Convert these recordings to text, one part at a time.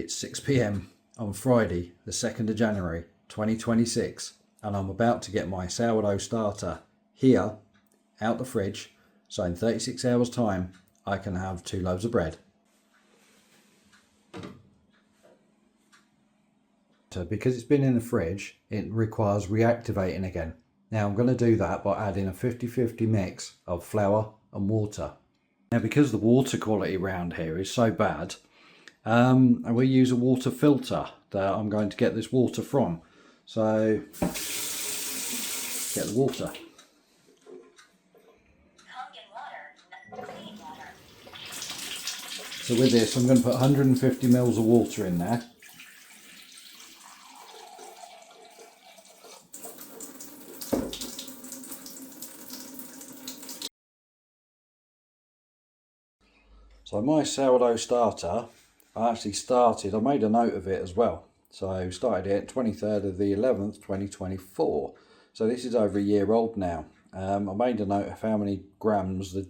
It's 6 p.m. on Friday, the 2nd of January 2026, and I'm about to get my sourdough starter here out the fridge, so in 36 hours time I can have 2 loaves of bread. So because it's been in the fridge, it requires reactivating again. Now I'm going to do that by adding a 50-50 mix of flour and water. Now because the water quality around here is so bad, we use a water filter that I'm going to get this water from. So get the water. So with this I'm going to put 150 mils of water in there. So my sourdough starter, I made a note of it as well. So I started it 23rd of the 11th 2024. So this is over a year old now. I made a note of how many grams the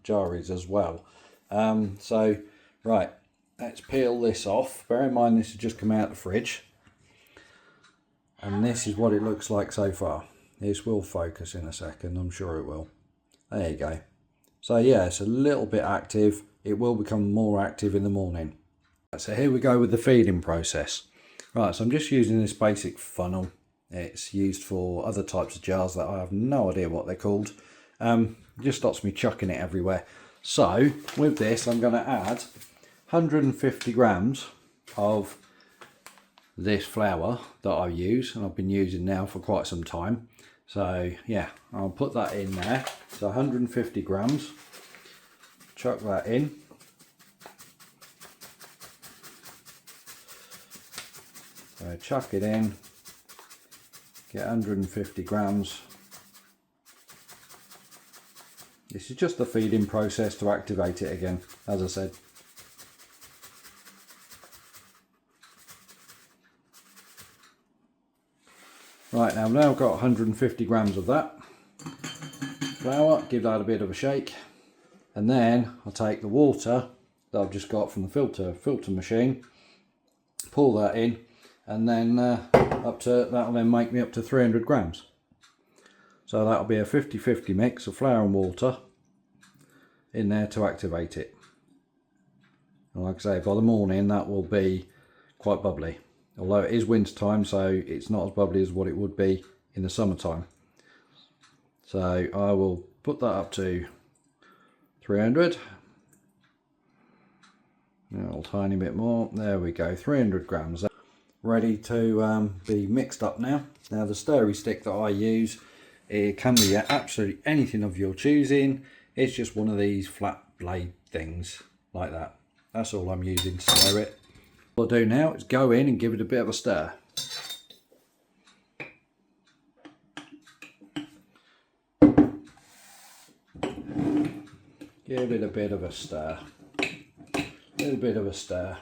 jar is as well. So right, let's peel this off. Bear in mind this has just come out of the fridge. And this is what it looks like so far. This will focus in a second, I'm sure it will. There you go. So yeah, it's a little bit active. It will become more active in the morning. So here we go with the feeding process. Right, so I'm just using this basic funnel. It's used for other types of jars that I have no idea what they're called. It just stops me chucking it everywhere. So with this I'm going to add 150 grams of this flour that I use, and I've been using now for quite some time. So yeah, I'll put that in there. So 150 grams. Chuck that in. So chuck it in, get 150 grams. This is just the feeding process to activate it again, as I said. Right, now I've now got 150 grams of that flour, give that a bit of a shake. And then I'll take the water that I've just got from the filter machine, pour that in, and then that'll then make me up to 300 grams. So that'll be a 50-50 mix of flour and water in there to activate it. And like I say, by the morning that will be quite bubbly. Although it is winter time, so it's not as bubbly as what it would be in the summertime. So I will put that up to 300, a little tiny bit more. There we go, 300 grams. Ready to be mixed up now. Now the stirry stick that I use, it can be absolutely anything of your choosing. It's just one of these flat blade things like that. That's all I'm using to stir it. What I'll do now is go in and give it a bit of a stir. Give it a bit of a stir, a little bit of a stir.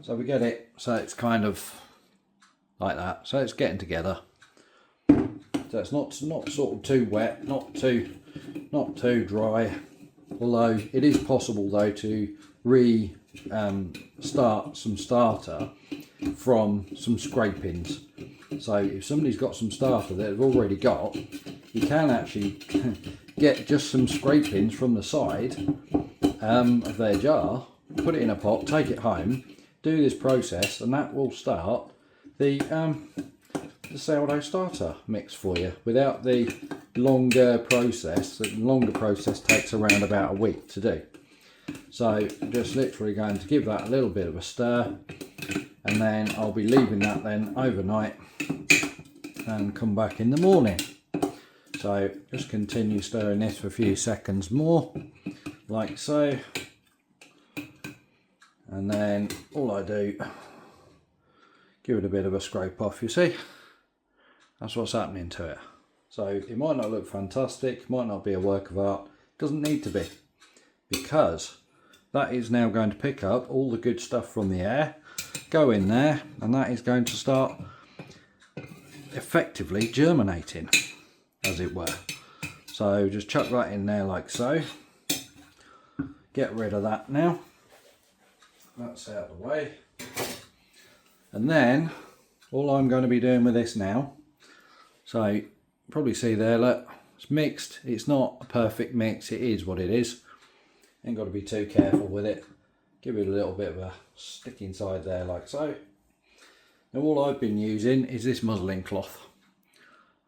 So we get it so it's kind of like that. So it's getting together. So it's not sort of too wet, not too dry. Although it is possible though to start some starter from some scrapings. So if somebody's got some starter that they've already got, you can actually get just some scrapings from the side of their jar, put it in a pot, take it home, do this process, and that will start the sourdough starter mix for you without the longer process. The longer process takes around about a week to do. So I'm just literally going to give that a little bit of a stir, and then I'll be leaving that then overnight and come back in the morning. So just continue stirring this for a few seconds more, like so. And then all I do, give it a bit of a scrape off, you see. That's what's happening to it. So it might not look fantastic, might not be a work of art, doesn't need to be. Because that is now going to pick up all the good stuff from the air, go in there, and that is going to start effectively germinating, as it were. So just chuck that in there like so. Get rid of that now. that's out of the way. And then all I'm going to be doing with this now, so you probably see there, look, it's mixed. It's not a perfect mix, it is what it is. Ain't got to be too careful with it. Give it a little bit of a stick inside there like so. Now all I've been using is this muslin cloth.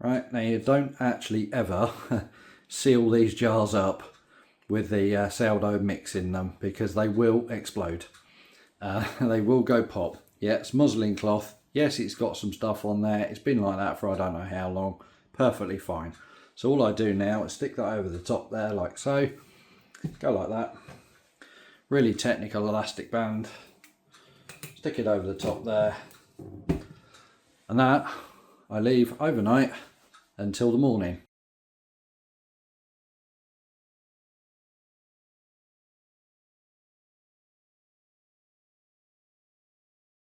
Right, now you don't actually ever seal these jars up with the sourdough mix in them, because they will explode. They will go pop. Yeah, it's muslin cloth. Yes, it's got some stuff on there. It's been like that for I don't know how long. Perfectly fine. So all I do now is stick that over the top there like so. Go like that. Really technical elastic band. Stick it over the top there. And that I leave overnight until the morning.